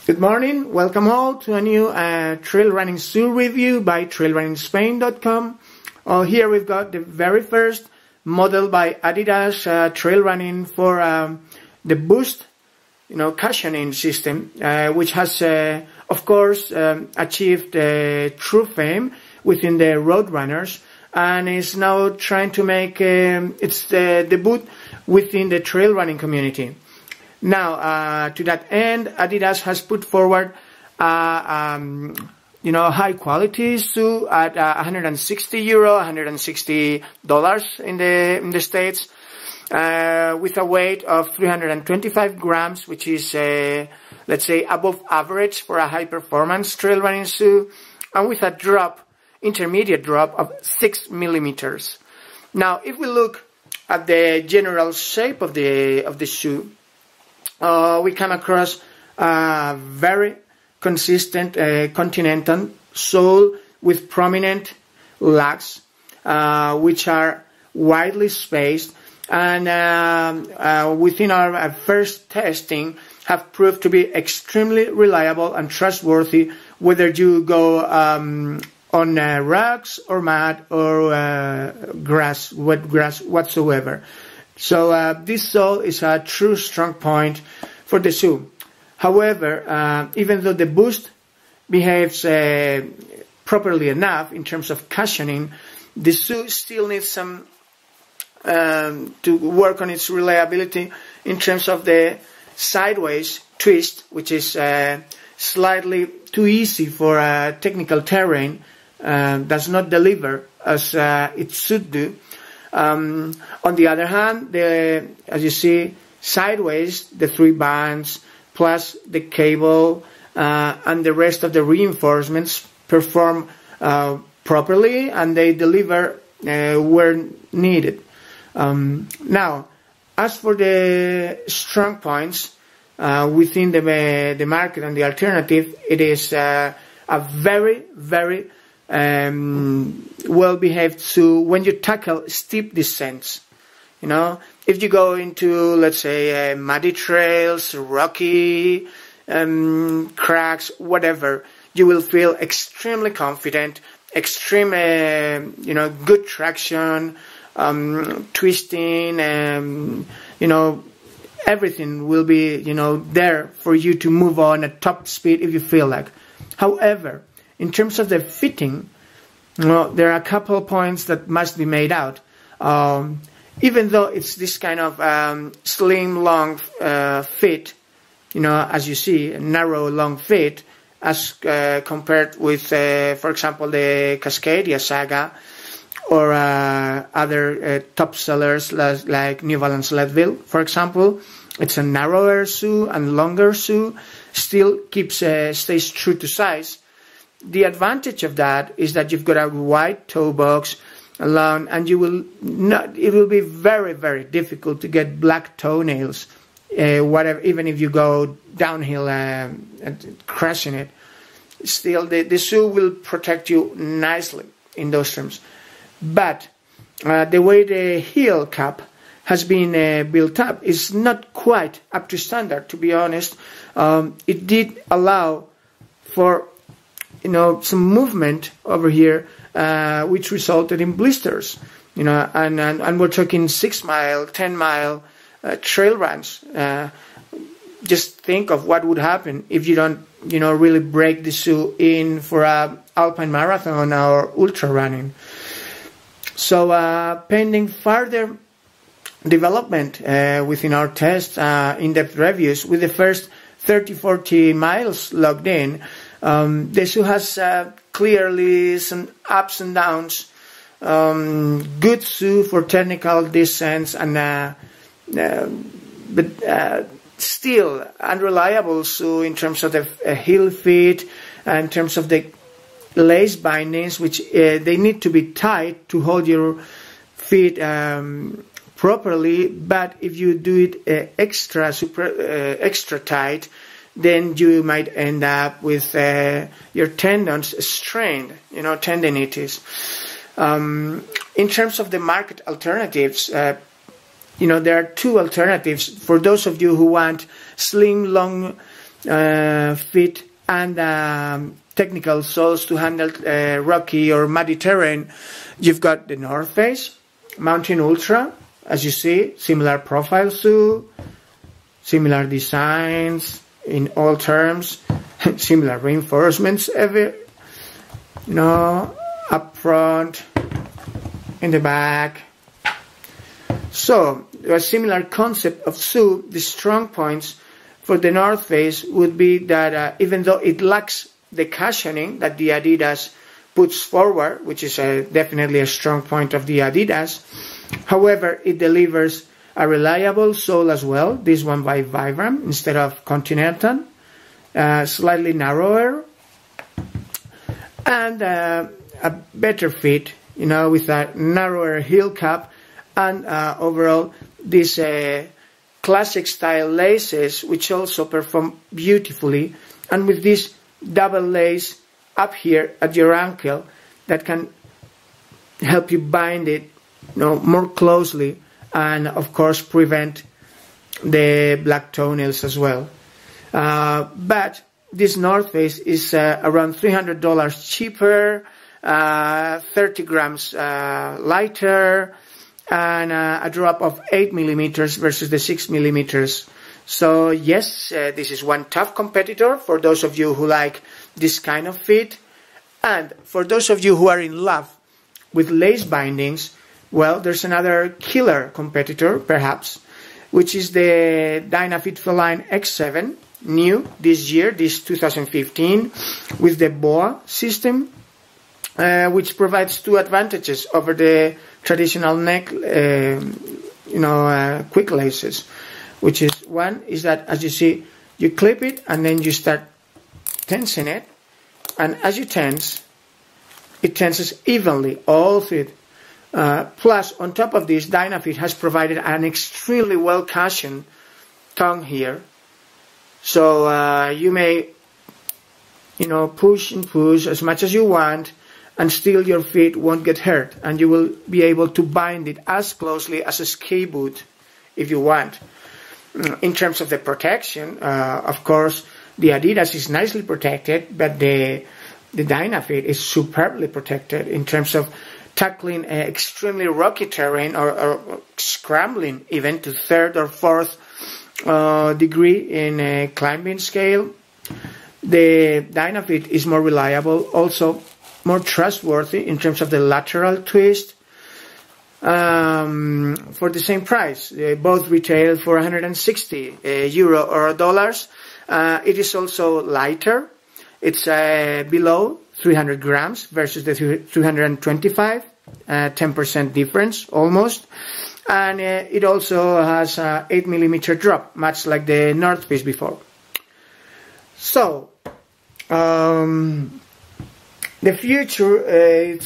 Good morning, welcome all to a new trail running shoe review by trailrunningspain.com. Here we've got the very first model by Adidas trail running for the Boost, cushioning system, which has, of course, achieved true fame within the road runners, and is now trying to make its debut within the trail running community. Now, to that end, Adidas has put forward high quality shoe at €160, $160 in the States, with a weight of 325 grams, which is, let's say, above average for a high performance trail running shoe, and with a intermediate drop of 6 millimeters. Now, if we look at the general shape of the shoe, we come across a very consistent continental sole with prominent lugs, which are widely spaced, and within our first testing have proved to be extremely reliable and trustworthy, whether you go on rocks or mud or wet grass whatsoever. So this sole is a true strong point for the shoe. However, even though the Boost behaves properly enough in terms of cushioning, the shoe still needs some to work on its reliability in terms of the sideways twist, which is slightly too easy for technical terrain, does not deliver as it should do. On the other hand, as you see, sideways, the 3 bands plus the cable and the rest of the reinforcements perform properly, and they deliver where needed. Now, as for the strong points within the market and the alternative, it is a very, very well-behaved shoe when you tackle steep descents. If you go into, let's say, muddy trails, rocky cracks, whatever, you will feel extremely confident, extreme, good traction, twisting, everything will be, there for you to move on at top speed if you feel like. However, in terms of the fitting, there are a couple of points that must be made out. Even though it's this kind of slim, long fit, as you see, a narrow, long fit, as compared with, for example, the Cascadia Saga or other top sellers like New Balance Leadville, for example. It's a narrower shoe and longer shoe, still stays true to size. The advantage of that is that you've got a wide toe box alone, and it will be very, very difficult to get black toenails, even if you go downhill and crashing it. Still, the shoe will protect you nicely in those terms. But the way the heel cap has been built up is not quite up to standard, to be honest. It did allow for some movement over here, which resulted in blisters, and we're talking 6-mile, 10-mile trail runs. Just think of what would happen if you don't, really break the shoe in for a alpine marathon or ultra running. So, pending further development within our test, in-depth reviews, with the first 30-40 miles logged in, the shoe has clearly some ups and downs. Good shoe for technical descents, but still unreliable shoe in terms of the heel fit, in terms of the lace bindings, which they need to be tight to hold your feet properly. But if you do it extra tight, then you might end up with your tendons strained, tendinitis. In terms of the market alternatives, there are 2 alternatives for those of you who want slim, long fit and technical soles to handle rocky or muddy terrain, you've got the North Face, Mountain Ultra, as you see, similar profile shoe, similar designs in all terms, similar reinforcements, up front, in the back. So, a similar concept of shoe. The strong points for the North Face would be that even though it lacks the cushioning that the Adidas puts forward, which is definitely a strong point of the Adidas, however, it delivers a reliable sole as well, this one by Vibram instead of Continental, slightly narrower, and a better fit, with a narrower heel cap, and overall these classic style laces, which also perform beautifully, and with this double lace up here at your ankle that can help you bind it more closely, and of course prevent the black toenails as well. But this North Face is around $300 cheaper, 30 grams lighter, and a drop of 8 millimeters versus the 6 millimeters. So yes, this is one tough competitor for those of you who like this kind of fit. And for those of you who are in love with lace bindings, well, there's another killer competitor, perhaps, which is the Dynafit Feline X7, new this year, this 2015, with the BOA system, which provides two advantages over the traditional neck, quick laces, which is one is that, as you see, you clip it and then you start tensing it, and as you tense, it tenses evenly all through it. Plus, on top of this, Dynafit has provided an extremely well cushioned tongue here, so you may, push and push as much as you want, and still your feet won't get hurt, and you will be able to bind it as closely as a ski boot if you want. In terms of the protection, of course, the Adidas is nicely protected, but the Dynafit is superbly protected in terms of tackling extremely rocky terrain or scrambling even to third or fourth degree in a climbing scale. The Dynafit is more reliable, also more trustworthy in terms of the lateral twist, for the same price. Both retail for 160 euro or dollars. It is also lighter. It's below 300 grams versus the 325, 10% difference almost. And it also has an 8 millimeter drop, much like the North Face before. So, the future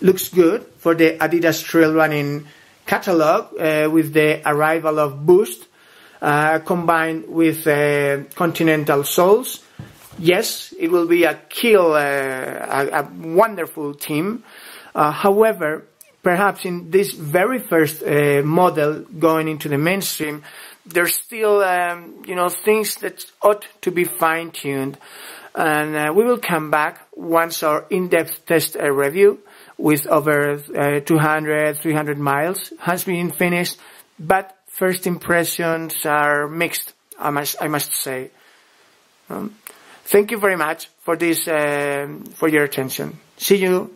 looks good for the Adidas trail running catalog, with the arrival of Boost combined with Continental soles. Yes, it will be a wonderful team. However, perhaps in this very first model going into the mainstream, there's still things that ought to be fine-tuned. And we will come back once our in-depth test review with over 200-300 miles has been finished. But first impressions are mixed, I must say. Thank you very much for this, for your attention. See you